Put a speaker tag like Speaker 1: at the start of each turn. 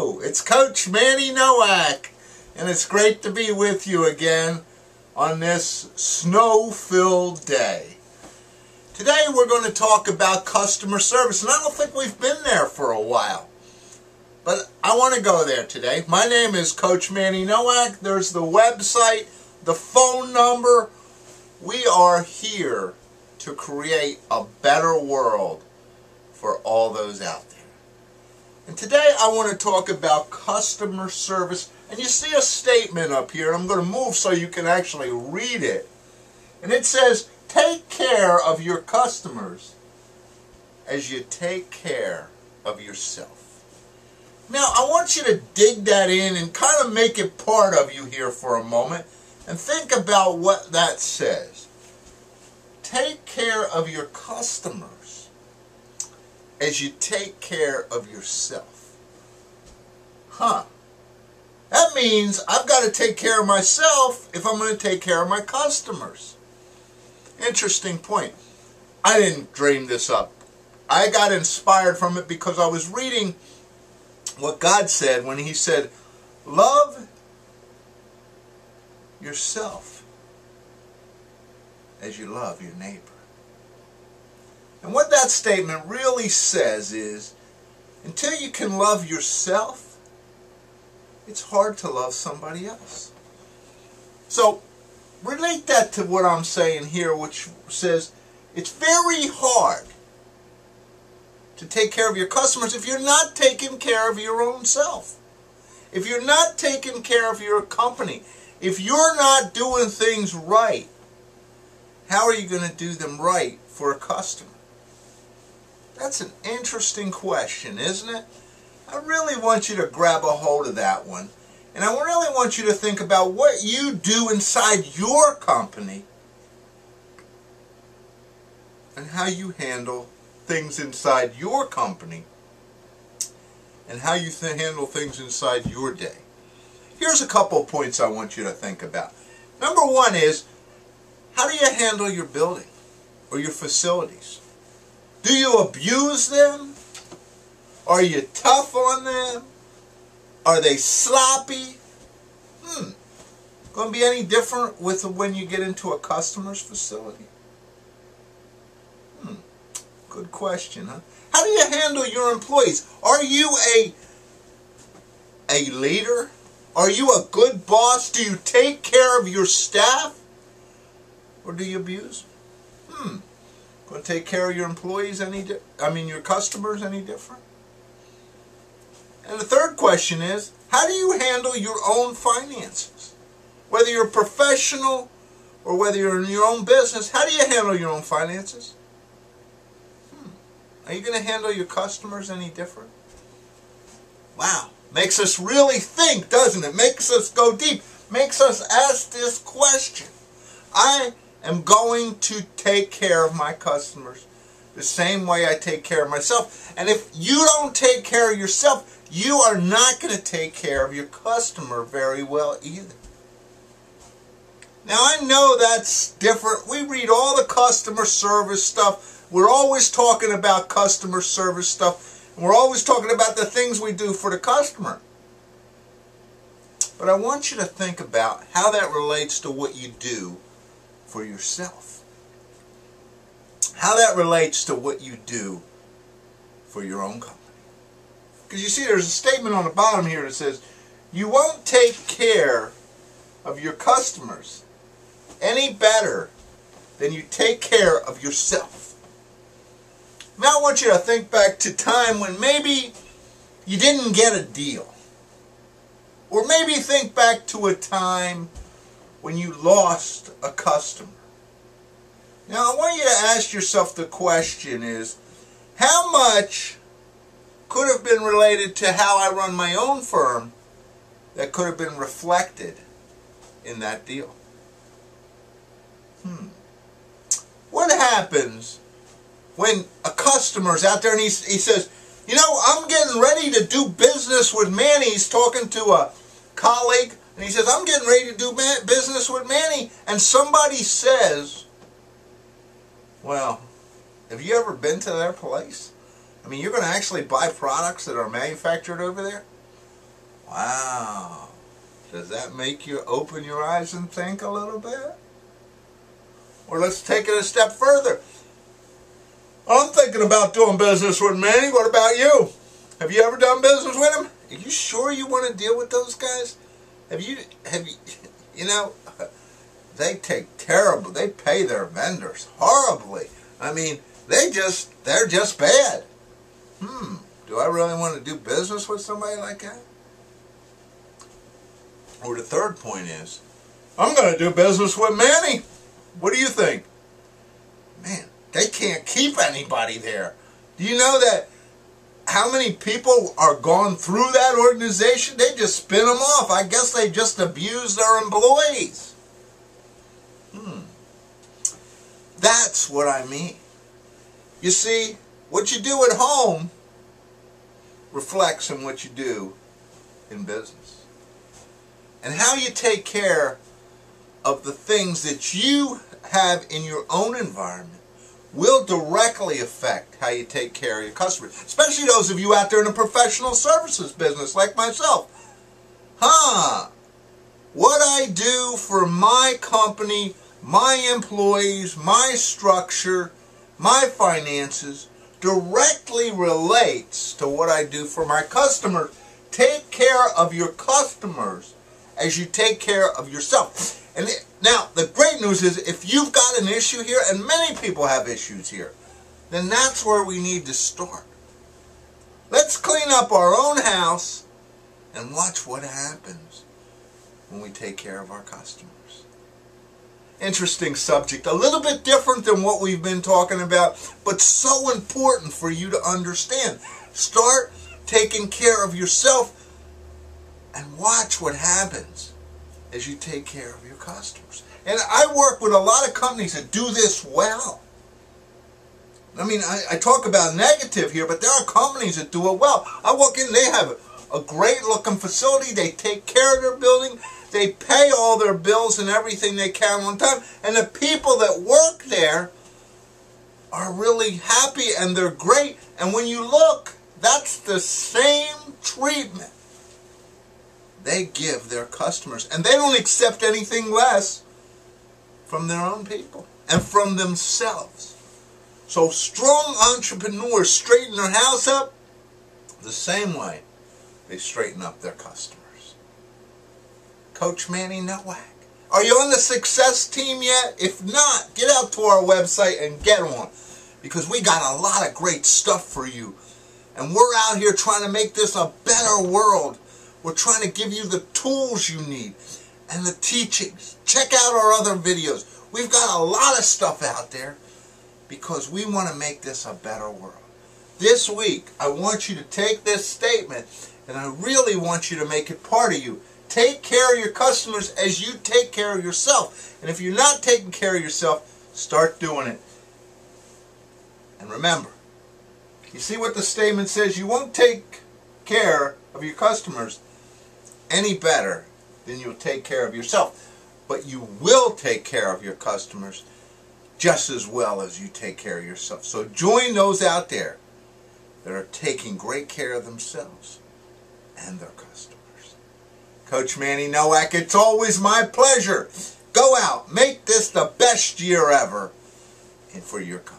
Speaker 1: Hello, it's Coach Manny Nowak, and it's great to be with you again on this snow-filled day. Today we're going to talk about customer service, and I don't think we've been there for a while, but I want to go there today. My name is Coach Manny Nowak. There's the website, the phone number. We are here to create a better world for all those out there. And today I want to talk about customer service. And you see a statement up here, and I'm going to move so you can actually read it. And it says, take care of your customers as you take care of yourself. Now, I want you to dig that in and kind of make it part of you here for a moment and think about what that says. Take care of your customers as you take care of yourself. That means I've got to take care of myself if I'm going to take care of my customers. Interesting point. I didn't dream this up. I got inspired from it because I was reading what God said when He said, love yourself as you love your neighbor. And what that statement really says is, until you can love yourself, it's hard to love somebody else. So, relate that to what I'm saying here, which says, it's very hard to take care of your customers if you're not taking care of your own self. If you're not taking care of your company, if you're not doing things right, how are you going to do them right for a customer? That's an interesting question, isn't it? I really want you to grab a hold of that one. And I really want you to think about what you do inside your company and how you handle things inside your company and how you handle things inside your day. Here's a couple of points I want you to think about. Number one is, how do you handle your building or your facilities? Do you abuse them? Are you tough on them? Are they sloppy? Going to be any different with when you get into a customer's facility? Good question, huh? How do you handle your employees? Are you a leader? Are you a good boss? Do you take care of your staff? Or do you abuse them? Going to take care of your employees your customers any different? And the third question is, how do you handle your own finances? Whether you're professional or whether you're in your own business, how do you handle your own finances? Are you going to handle your customers any different? Wow. Makes us really think, doesn't it? Makes us go deep. Makes us ask this question. I am going to take care of my customers the same way I take care of myself. And if you don't take care of yourself, you are not going to take care of your customer very well either. Now, I know that's different. We read all the customer service stuff. We're always talking about customer service stuff. And we're always talking about the things we do for the customer. But I want you to think about how that relates to what you do for yourself. How that relates to what you do for your own company. Because you see, there's a statement on the bottom here that says, you won't take care of your customers any better than you take care of yourself. Now I want you to think back to time when maybe you didn't get a deal. Or maybe think back to a time when you lost a customer. Now I want you to ask yourself the question is, how much could have been related to how I run my own firm that could have been reflected in that deal? What happens when a customer's out there and he says, you know, I'm getting ready to do business with Manny. He's talking to a colleague and he says, I'm getting ready to do business with Manny. And somebody says, well, have you ever been to their place? I mean, you're going to actually buy products that are manufactured over there? Wow. Does that make you open your eyes and think a little bit? Or let's take it a step further. I'm thinking about doing business with Manny. What about you? Have you ever done business with him? Are you sure you want to deal with those guys? You know, they pay their vendors horribly. I mean, they're just bad. Do I really want to do business with somebody like that? Or the third point is, I'm going to do business with Manny. What do you think? Man, they can't keep anybody there. Do you know that how many people are gone through that organization? They just spin them off. I guess they just abuse their employees. That's what I mean. You see, what you do at home reflects in what you do in business. And how you take care of the things that you have in your own environment will directly affect how you take care of your customers. Especially those of you out there in the professional services business like myself. What I do for my company, my employees, my structure, my finances directly relates to what I do for my customers. Take care of your customers as you take care of yourself. And now, the great news is if you've got an issue here, and many people have issues here, then that's where we need to start. Let's clean up our own house and watch what happens when we take care of our customers. Interesting subject, a little bit different than what we've been talking about, but so important for you to understand. Start taking care of yourself and watch what happens as you take care of your customers. And I work with a lot of companies that do this well. I mean, I talk about negative here, but there are companies that do it well. I walk in, they have a great looking facility, they take care of their building, they pay all their bills and everything they can on time, and the people that work there are really happy and they're great. And when you look, that's the same treatment they give their customers. And they don't accept anything less from their own people and from themselves. So strong entrepreneurs straighten their house up the same way they straighten up their customers. Coach Manny Nowak. Are you on the success team yet? If not, get out to our website and get on, because we got a lot of great stuff for you. And we're out here trying to make this a better world. We're trying to give you the tools you need and the teachings. Check out our other videos. We've got a lot of stuff out there because we want to make this a better world. This week, I want you to take this statement and I really want you to make it part of you. Take care of your customers as you take care of yourself. And if you're not taking care of yourself, start doing it. And remember, you see what the statement says? You won't take care of your customers any better than you'll take care of yourself. But you will take care of your customers just as well as you take care of yourself. So join those out there that are taking great care of themselves and their customers. Coach Manny Nowak, it's always my pleasure. Go out, make this the best year ever and for your company.